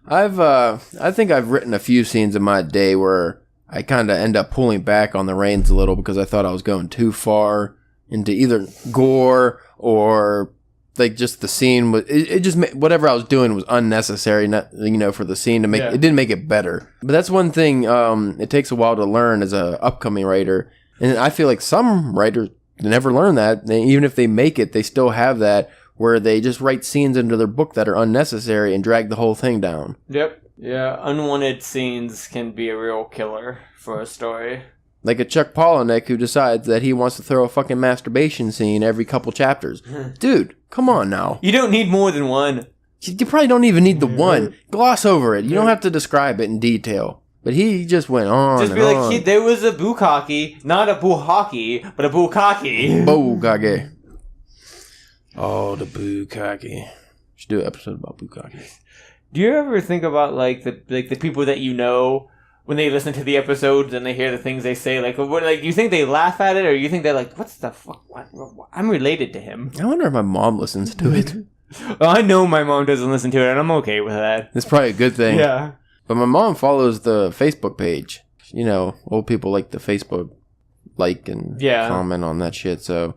Speaker 1: I think I've written a few scenes in my day where I kind of end up pulling back on the reins a little because I thought I was going too far into either gore or like just the scene was it just whatever I was doing was unnecessary, not for the scene to make it didn't make it better. But that's one thing it takes a while to learn as a upcoming writer, and I feel like some writers never learn that. Even if they make it, they still have that where they just write scenes into their book that are unnecessary and drag the whole thing down.
Speaker 2: Yep. Yeah, unwanted scenes can be a real killer for a story.
Speaker 1: Like a Chuck Palahniuk who decides that he wants to throw a fucking masturbation scene every couple chapters. Dude, come on now.
Speaker 2: You don't need more than one.
Speaker 1: You probably don't even need the one. Gloss over it. You don't have to describe it in detail. But he just went on
Speaker 2: just
Speaker 1: and
Speaker 2: be like,
Speaker 1: on.
Speaker 2: There was a bukkake, not a bukkake, but a bukkake.
Speaker 1: Bukkake. Oh, the bukkake. Should do an episode about bukkake.
Speaker 2: Do you ever think about like the people that you know when they listen to the episodes and they hear the things they say, like, what, like, do you think they laugh at it, or you think they're like, what's the fuck? What? I'm related to him.
Speaker 1: I wonder if my mom listens to it.
Speaker 2: Well, I know my mom doesn't listen to it, and I'm okay with that.
Speaker 1: It's probably a good thing.
Speaker 2: Yeah.
Speaker 1: But my mom follows the Facebook page. You know, old people like the Facebook like and comment on that shit. So,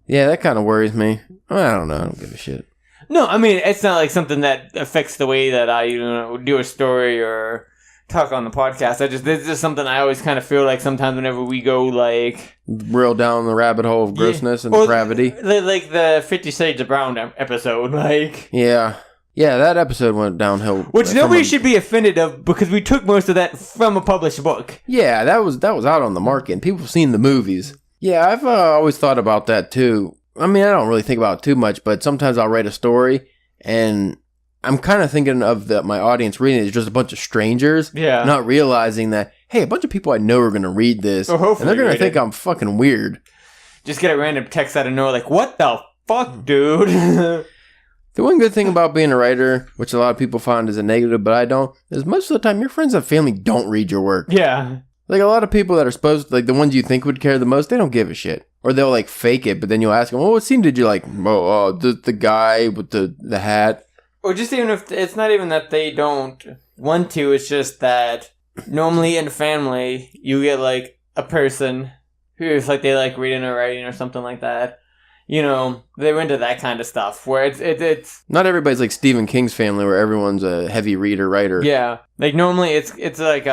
Speaker 1: yeah, that kind of worries me. I don't know. I don't give a shit.
Speaker 2: No, I mean, it's not like something that affects the way that I do a story or talk on the podcast. This is something I always kind of feel like sometimes whenever we go like
Speaker 1: real down the rabbit hole of grossness and depravity,
Speaker 2: like the 50 Shades of Brown episode, like
Speaker 1: yeah, that episode went downhill.
Speaker 2: Which nobody should be offended of because we took most of that from a published book.
Speaker 1: Yeah, that was out on the market and people have seen the movies. Yeah, I've always thought about that too. I mean, I don't really think about it too much, but sometimes I'll write a story and I'm kind of thinking of my audience reading it as just a bunch of strangers. Yeah. Not realizing that, hey, a bunch of people I know are going to read this. And they're going to think I'm fucking weird.
Speaker 2: Just get a random text out of nowhere like, what the fuck, dude?
Speaker 1: The one good thing about being a writer, which a lot of people find is a negative, but I don't, is most of the time your friends and family don't read your work.
Speaker 2: Yeah.
Speaker 1: Like a lot of people that are supposed to, like the ones you think would care the most, they don't give a shit. Or they'll like fake it, but then you'll ask them, well, what scene did you like? Oh, the guy with the hat.
Speaker 2: Or just even if it's not even that they don't want to, it's just that normally in family, you get like a person who's like, they like reading or writing or something like that. You know, they're into that kind of stuff where it's
Speaker 1: not everybody's like Stephen King's family where everyone's a heavy writer.
Speaker 2: Yeah. Like normally it's like,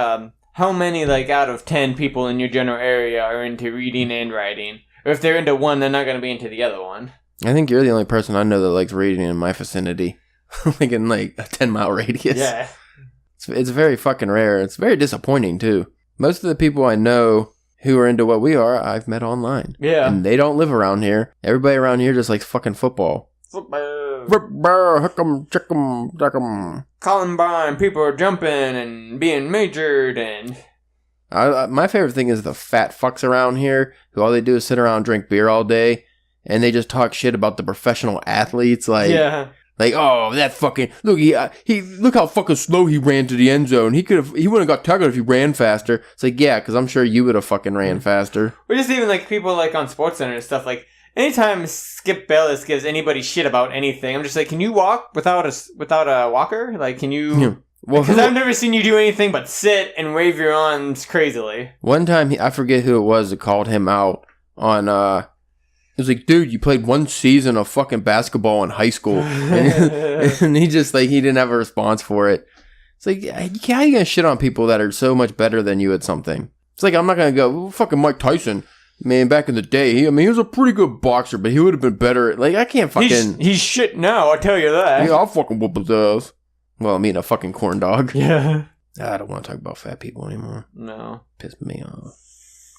Speaker 2: how many like out of 10 people in your general area are into reading and writing? Or if they're into one, they're not going to be into the other one.
Speaker 1: I think you're the only person I know that likes reading in my vicinity. Like in like a 10-mile radius.
Speaker 2: Yeah.
Speaker 1: It's very fucking rare. It's very disappointing too. Most of the people I know who are into what we are, I've met online.
Speaker 2: Yeah.
Speaker 1: And they don't live around here. Everybody around here just likes fucking football. Football. Hook 'em, chick 'em, duck 'em.
Speaker 2: Columbine, people are jumping and being majored and...
Speaker 1: my favorite thing is the fat fucks around here who all they do is sit around and drink beer all day and they just talk shit about the professional athletes. Like, like, oh, that fucking look, he look how fucking slow he ran to the end zone. He wouldn't have got tackled if he ran faster. It's like, yeah, because I'm sure you would have fucking ran faster.
Speaker 2: Or just even like people like on SportsCenter and stuff. Like anytime Skip Bayless gives anybody shit about anything, I'm just like, can you walk without a walker? Like, can you? Yeah. Well, because I've never seen you do anything but sit and wave your arms crazily.
Speaker 1: One time, I forget who it was that called him out on, it was like, dude, you played one season of fucking basketball in high school. And he just, like, he didn't have a response for it. It's like, how are you going to shit on people that are so much better than you at something? It's like, I'm not going to go, well, fucking Mike Tyson. Man, back in the day, he was a pretty good boxer, but he would have been better. Like, I can't fucking...
Speaker 2: He's shit now, I'll tell you that.
Speaker 1: Yeah, I'll fucking whoop his ass. Well, I mean, a fucking corn dog.
Speaker 2: Yeah.
Speaker 1: I don't want to talk about fat people anymore.
Speaker 2: No.
Speaker 1: Piss me off.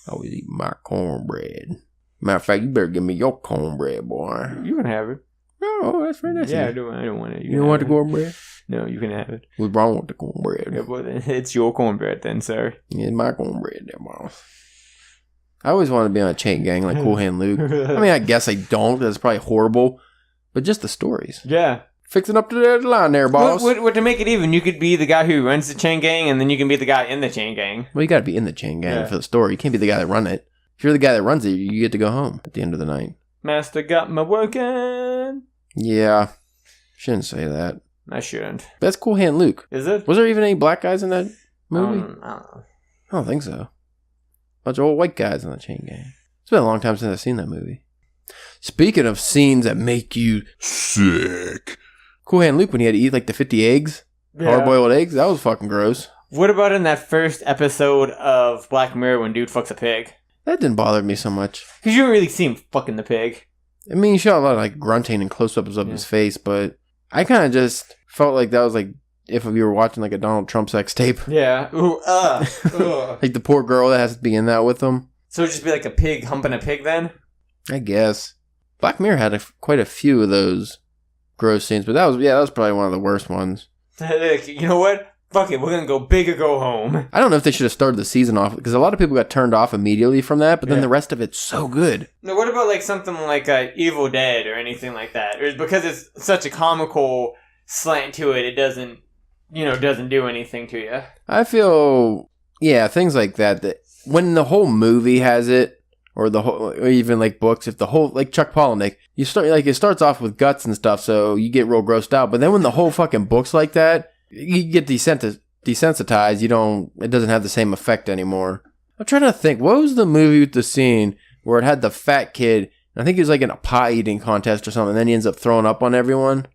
Speaker 1: I always eat my cornbread. Matter of fact, you better give me your cornbread, boy.
Speaker 2: You can have it.
Speaker 1: Oh, that's very nice.
Speaker 2: Yeah, I don't want it.
Speaker 1: You don't want the cornbread?
Speaker 2: No, you can have it.
Speaker 1: What's wrong with the cornbread?
Speaker 2: Yeah, but it's your cornbread then, sir.
Speaker 1: Yeah, it's my cornbread there, boss. I always wanted to be on a chain gang like Cool Hand Luke. I mean, I guess I don't. That's probably horrible. But just the stories.
Speaker 2: Yeah.
Speaker 1: Fixing up to the line there, boss.
Speaker 2: What to make it even, you could be the guy who runs the chain gang, and then you can be the guy in the chain gang.
Speaker 1: Well, you got to be in the chain gang for the story. You can't be the guy that run it. If you're the guy that runs it, you get to go home at the end of the night.
Speaker 2: Master got me working.
Speaker 1: Yeah. Shouldn't say that.
Speaker 2: I shouldn't.
Speaker 1: That's Cool Hand Luke.
Speaker 2: Is it?
Speaker 1: Was there even any black guys in that movie?
Speaker 2: I don't know.
Speaker 1: I don't think so. Bunch of old white guys in the chain gang. It's been a long time since I've seen that movie. Speaking of scenes that make you sick. Cool Hand Luke when he had to eat like the 50 eggs. Hard-boiled eggs. That was fucking gross.
Speaker 2: What about in that first episode of Black Mirror when dude fucks a pig?
Speaker 1: That didn't bother me so much.
Speaker 2: Because you don't really see him fucking the pig.
Speaker 1: I mean, he shot a lot of like grunting and close-ups of his face, but I kind of just felt like that was like if you were watching like a Donald Trump sex tape.
Speaker 2: Yeah. Ooh,
Speaker 1: like the poor girl that has to be in that with him.
Speaker 2: So it'd just be like a pig humping a pig then?
Speaker 1: I guess. Black Mirror had quite a few of those gross scenes, but that was probably one of the worst ones.
Speaker 2: You know what? Fuck it, we're gonna go big or go home.
Speaker 1: I don't know if they should have started the season off, because a lot of people got turned off immediately from that, but then the rest of it's so good.
Speaker 2: Now, what about like something like Evil Dead or anything like that? Or is because it's such a comical slant to it, it doesn't do anything to you?
Speaker 1: I feel Yeah, things like that. That when the whole movie has it, or even like books, if the whole, like Chuck Palahniuk, you start like it starts off with guts and stuff, so you get real grossed out. But then when the whole fucking book's like that, you get desensitized. It doesn't have the same effect anymore. I'm trying to think, what was the movie with the scene where it had the fat kid? I think he was like in a pie eating contest or something, and then he ends up throwing up on everyone.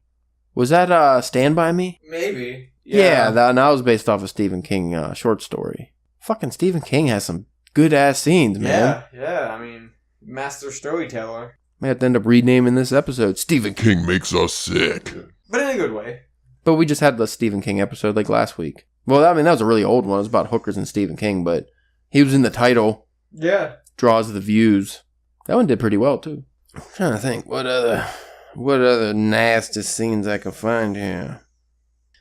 Speaker 1: Was that Stand By Me?
Speaker 2: Maybe.
Speaker 1: Yeah, that was based off a Stephen King short story. Fucking Stephen King has some good ass scenes, man.
Speaker 2: Yeah. I mean, master storyteller.
Speaker 1: May have to end up renaming this episode Stephen King Makes Us Sick.
Speaker 2: But in a good way.
Speaker 1: But we just had the Stephen King episode like last week. Well, I mean, that was a really old one. It was about hookers and Stephen King, but he was in the title.
Speaker 2: Yeah.
Speaker 1: Draws the views. That one did pretty well, too. I'm trying to think. What other nasty scenes I can find here?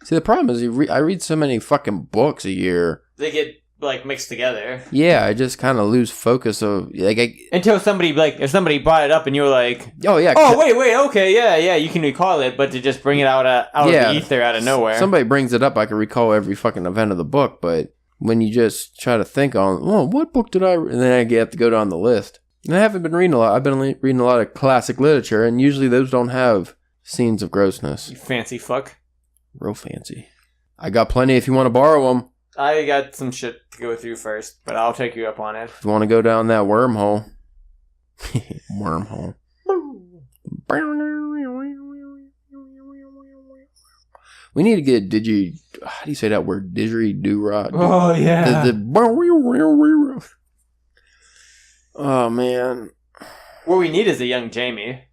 Speaker 1: See, the problem is I read so many fucking books a year.
Speaker 2: They get, like, mixed together.
Speaker 1: Yeah, I just kind of lose focus of...
Speaker 2: Until somebody, like, if somebody brought it up and you were like...
Speaker 1: Oh, yeah.
Speaker 2: Oh, wait, okay, yeah, you can recall it, but to just bring it out of the ether out of nowhere.
Speaker 1: Somebody brings it up, I can recall every fucking event of the book, but when you just try to think on, what book did I... And then I have to go down the list. And I haven't been reading a lot. I've been reading a lot of classic literature, and usually those don't have scenes of grossness.
Speaker 2: You fancy fuck.
Speaker 1: Real fancy. I got plenty if you want to borrow them.
Speaker 2: I got some shit to go through first, but I'll take you up on it.
Speaker 1: If you want to go down that wormhole. Wormhole. We need to get how do you say that word? Didgeridoo.
Speaker 2: Oh, yeah.
Speaker 1: Oh, man.
Speaker 2: What we need is a young Jamie.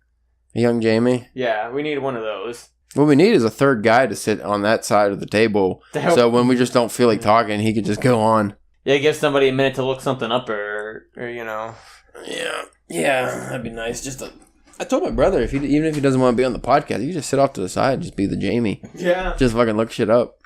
Speaker 1: A young Jamie?
Speaker 2: Yeah, we need one of those.
Speaker 1: What we need is a third guy to sit on that side of the table. So when we just don't feel like talking, he could just go on.
Speaker 2: Yeah, give somebody a minute to look something up or you know.
Speaker 1: Yeah, that'd be nice. I told my brother, even if he doesn't want to be on the podcast, he could just sit off to the side and just be the Jamie.
Speaker 2: Yeah.
Speaker 1: Just fucking look shit up.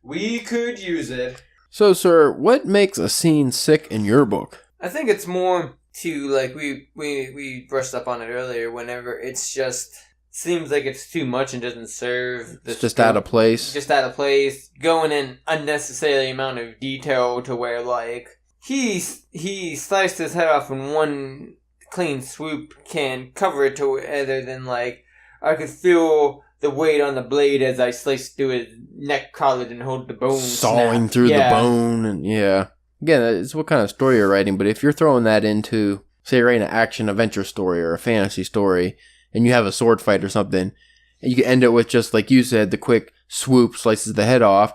Speaker 2: We could use it.
Speaker 1: So, sir, what makes a scene sick in your book?
Speaker 2: I think it's more to, like, we brushed up on it earlier, whenever it's just... Seems like it's too much and doesn't serve.
Speaker 1: It's just out of place.
Speaker 2: Just out of place. Going in unnecessary amount of detail to where, like, he sliced his head off in one clean swoop can cover it to other than, like, I could feel the weight on the blade as I sliced through his neck collar and hold the bone.
Speaker 1: Sawing through the bone. And yeah. Again, it's what kind of story you're writing, but if you're throwing that into, say you're writing an action adventure story or a fantasy story, and you have a sword fight or something, and you can end it with just, like you said, the quick swoop slices the head off,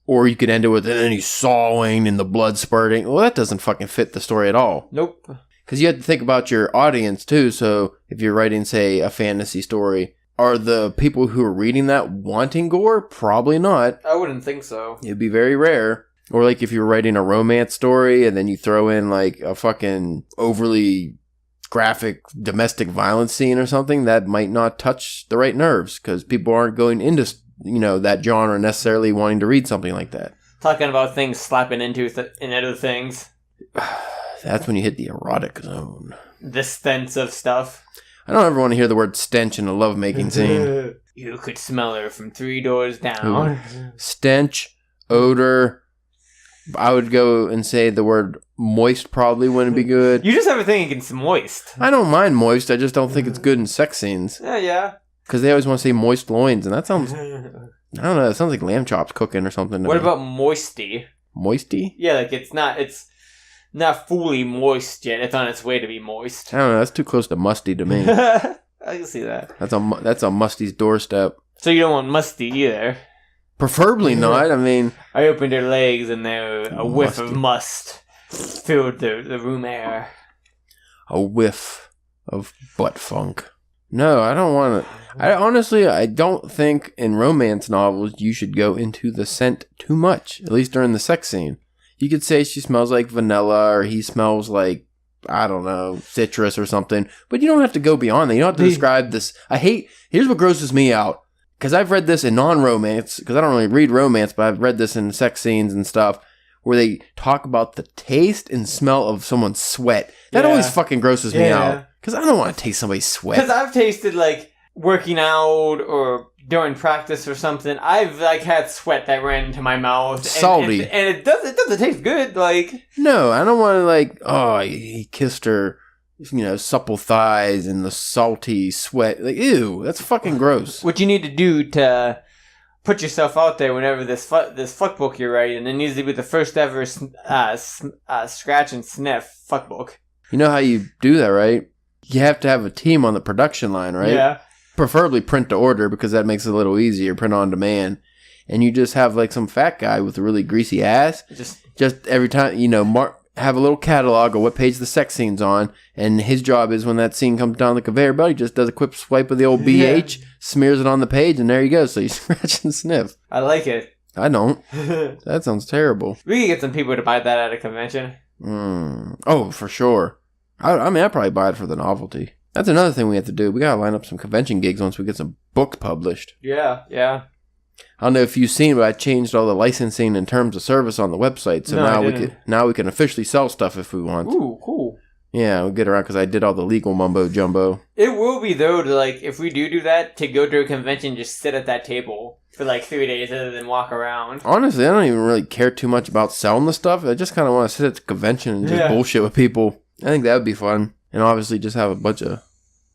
Speaker 1: or you could end it with any sawing and the blood spurting. Well, that doesn't fucking fit the story at all.
Speaker 2: Nope.
Speaker 1: Because you have to think about your audience, too. So if you're writing, say, a fantasy story, are the people who are reading that wanting gore? Probably not.
Speaker 2: I wouldn't think so.
Speaker 1: It'd be very rare. Or, like, if you're writing a romance story, and then you throw in, like, a fucking overly... graphic domestic violence scene or something, that might not touch the right nerves because people aren't going into that genre necessarily wanting to read something like that.
Speaker 2: Talking about things slapping into other things.
Speaker 1: That's when you hit the erotic zone.
Speaker 2: The stench of stuff.
Speaker 1: I don't ever want to hear the word stench in a lovemaking scene.
Speaker 2: You could smell her from 3 doors down.
Speaker 1: Ooh. Stench, odor. I would go and say the word moist probably wouldn't be good.
Speaker 2: You just have a thing against moist.
Speaker 1: I don't mind moist. I just don't think it's good in sex scenes.
Speaker 2: Yeah.
Speaker 1: Because they always want to say moist loins, and that sounds... I don't know. It sounds like lamb chops cooking or something.
Speaker 2: What about moisty?
Speaker 1: Moisty?
Speaker 2: Yeah, like it's not fully moist yet. It's on its way to be moist.
Speaker 1: I don't know. That's too close to musty to me.
Speaker 2: I can see that.
Speaker 1: That's on musty's doorstep.
Speaker 2: So you don't want musty either.
Speaker 1: Preferably not. I mean,
Speaker 2: I opened her legs and there a whiff of must filled the room air.
Speaker 1: A whiff of butt funk. No, I don't want to. I don't think in romance novels you should go into the scent too much, at least during the sex scene. You could say she smells like vanilla or he smells like, I don't know, citrus or something, but you don't have to go beyond that. You don't have to describe this. Here's what grosses me out. Because I've read this in non-romance, because I don't really read romance, but I've read this in sex scenes and stuff, where they talk about the taste and smell of someone's sweat. That always fucking grosses me out. Because I don't want to taste somebody's sweat.
Speaker 2: Because I've tasted, like, working out or during practice or something, I've like had sweat that ran into my mouth.
Speaker 1: Salty.
Speaker 2: And it doesn't taste good. Like,
Speaker 1: no, I don't want to like, oh, he kissed her, supple thighs and the salty sweat. Like, ew, that's fucking gross.
Speaker 2: What you need to do to put yourself out there whenever this fuck book you're writing, it needs to be the first ever scratch and sniff fuck book.
Speaker 1: You know how you do that, right? You have to have a team on the production line, right?
Speaker 2: Yeah. Preferably
Speaker 1: print to order because that makes it a little easier, print on demand. And you just have like some fat guy with a really greasy ass. Just every time, have a little catalog of what page the sex scene's on. And his job is when that scene comes down the conveyor belt, he just does a quick swipe of the old BH, smears it on the page, and there you go. So you scratch and sniff.
Speaker 2: I like it.
Speaker 1: I don't. That sounds terrible.
Speaker 2: We could get some people to buy that at a convention.
Speaker 1: Oh, for sure. I mean, I'd probably buy it for the novelty. That's another thing we have to do. We gotta line up some convention gigs once we get some books published.
Speaker 2: Yeah.
Speaker 1: I don't know if you've seen, but I changed all the licensing and terms of service on the website, so now we can officially sell stuff if we want.
Speaker 2: Ooh, cool.
Speaker 1: Yeah, we'll get around because I did all the legal mumbo jumbo.
Speaker 2: It will be though to like if we do that to go to a convention, just sit at that table for like 3 days other than walk around.
Speaker 1: Honestly, I don't even really care too much about selling the stuff. I just kind of want to sit at the convention and just bullshit with people. I think that would be fun. And obviously just have a bunch of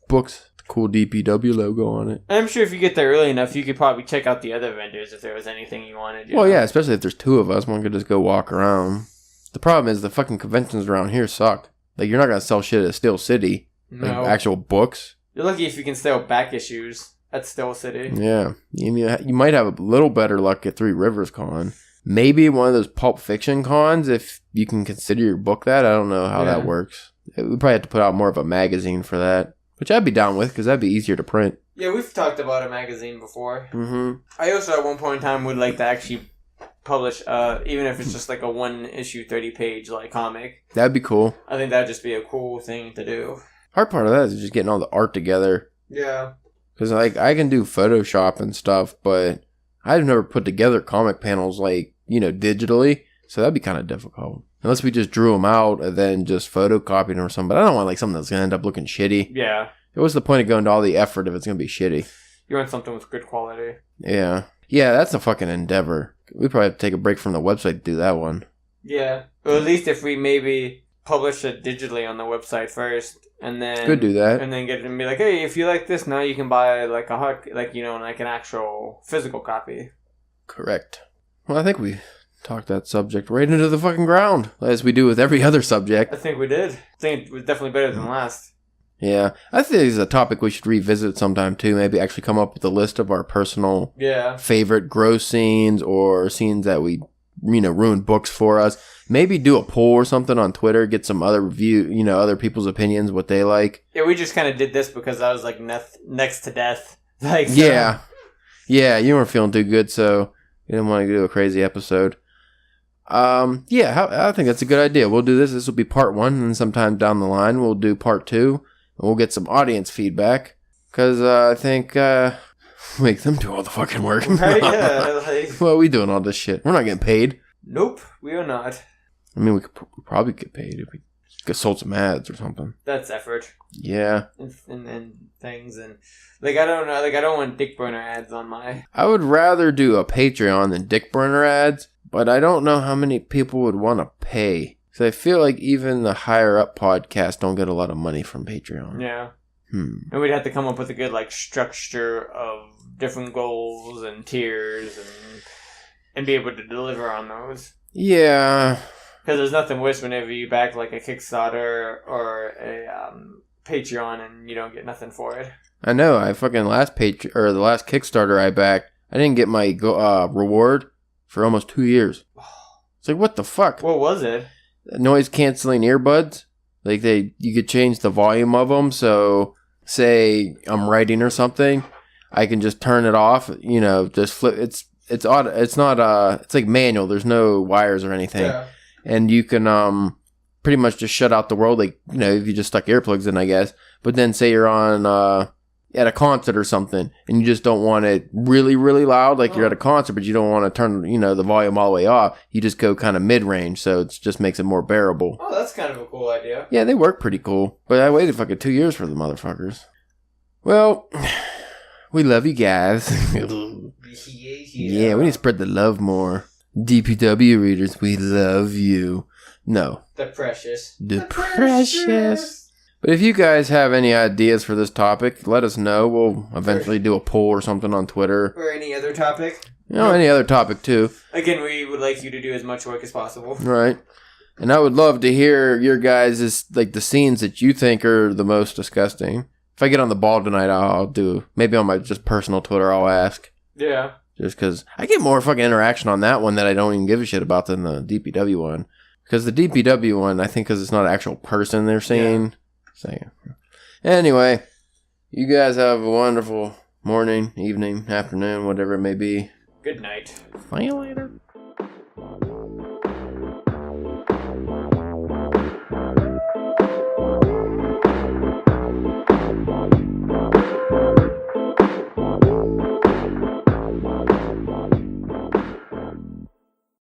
Speaker 1: books, cool DPW logo on it.
Speaker 2: I'm sure if you get there early enough, you could probably check out the other vendors if there was anything you wanted.
Speaker 1: Yeah, especially if there's two of us. One could just go walk around. The problem is the fucking conventions around here suck. Like, you're not going to sell shit at Steel City.
Speaker 2: No.
Speaker 1: Like, actual books.
Speaker 2: You're lucky if you can sell back issues at Steel City.
Speaker 1: Yeah. You might have a little better luck at Three Rivers Con. Maybe one of those Pulp Fiction cons, if you can consider your book that. I don't know how that works. We probably have to put out more of a magazine for that. Which I'd be down with, because that'd be easier to print.
Speaker 2: Yeah, we've talked about a magazine before.
Speaker 1: Mm-hmm.
Speaker 2: I also, at one point in time, would like to actually publish, even if it's just like a 1-issue, 30-page, like, comic.
Speaker 1: That'd be cool.
Speaker 2: I think that'd just be a cool thing to do.
Speaker 1: Hard part of that is just getting all the art together.
Speaker 2: Yeah.
Speaker 1: Because, like, I can do Photoshop and stuff, but I've never put together comic panels, like, digitally. So that'd be kind of difficult. Unless we just drew them out and then just photocopied them or something. But I don't want like something that's going to end up looking shitty.
Speaker 2: Yeah.
Speaker 1: What's the point of going to all the effort if it's going to be shitty?
Speaker 2: You want something with good quality.
Speaker 1: Yeah. Yeah, that's a fucking endeavor. We probably have to take a break from the website to do that one.
Speaker 2: Yeah. Or at least if we maybe publish it digitally on the website first and then...
Speaker 1: Could do that.
Speaker 2: And then get it and be like, hey, if you like this, now you can buy like a hard... like an actual physical copy.
Speaker 1: Correct. Well, I think we... talk that subject right into the fucking ground, as we do with every other subject.
Speaker 2: I think we did. I think it was definitely better than last.
Speaker 1: Yeah. I think it's a topic we should revisit sometime, too. Maybe actually come up with a list of our personal favorite gross scenes or scenes that we, ruined books for us. Maybe do a poll or something on Twitter, get some other other people's opinions, what they like.
Speaker 2: Yeah, we just kind of did this because I was, like, next to death. Like, so.
Speaker 1: Yeah. Yeah, you weren't feeling too good, so you didn't want to do a crazy episode. I think that's a good idea. We'll do this. This will be part 1, and then sometime down the line we'll do part 2, and we'll get some audience feedback. Because I think make them do all the fucking work.
Speaker 2: Right? Yeah.
Speaker 1: Well, we doing all this shit. We're not getting paid.
Speaker 2: Nope, we are not.
Speaker 1: I mean, we could probably get paid if we sold some ads or something.
Speaker 2: That's effort.
Speaker 1: Yeah.
Speaker 2: And things and I don't know. I don't want dick burner ads on my.
Speaker 1: I would rather do a Patreon than dick burner ads. But I don't know how many people would want to pay. So I feel like even the higher up podcasts don't get a lot of money from Patreon.
Speaker 2: Yeah. And we'd have to come up with a good structure of different goals and tiers and be able to deliver on those.
Speaker 1: Yeah.
Speaker 2: Because there's nothing worse whenever you back like a Kickstarter or a Patreon and you don't get nothing for it.
Speaker 1: I know. I fucking the last Kickstarter I backed, I didn't get my reward for almost 2 years. It's like, what the fuck?
Speaker 2: What was it?
Speaker 1: Noise canceling earbuds. Like you could change the volume of them. So say I'm writing or something, I can just turn it off, just flip. It's auto. It's not it's like manual. There's no wires or anything. Yeah. And you can pretty much just shut out the world. Like, if you just stuck earplugs in, I guess. But then say you're on at a concert or something, and you just don't want it really, really loud, like you're at a concert, but you don't want to turn, the volume all the way off. You just go kind of mid-range, so it just makes it more bearable.
Speaker 2: Oh, that's kind of a cool idea.
Speaker 1: Yeah, they work pretty cool, but I waited fucking 2 years for the motherfuckers. Well, We love you guys. Yeah, we need to spread the love more. DPW readers, we love you. No.
Speaker 2: The precious.
Speaker 1: The precious. But if you guys have any ideas for this topic, let us know. We'll eventually do a poll or something on Twitter.
Speaker 2: Or any other topic.
Speaker 1: Any other topic too.
Speaker 2: Again, we would like you to do as much work as possible.
Speaker 1: Right. And I would love to hear your guys' like the scenes that you think are the most disgusting. If I get on the ball tonight, I'll do. Maybe on my just personal Twitter, I'll ask.
Speaker 2: Yeah.
Speaker 1: Just because I get more fucking interaction on that one that I don't even give a shit about than the DPW one. Because the DPW one, I think because it's not an actual person they're seeing. So, anyway, you guys have a wonderful morning, evening, afternoon, whatever it may be.
Speaker 2: Good night.
Speaker 1: See you later.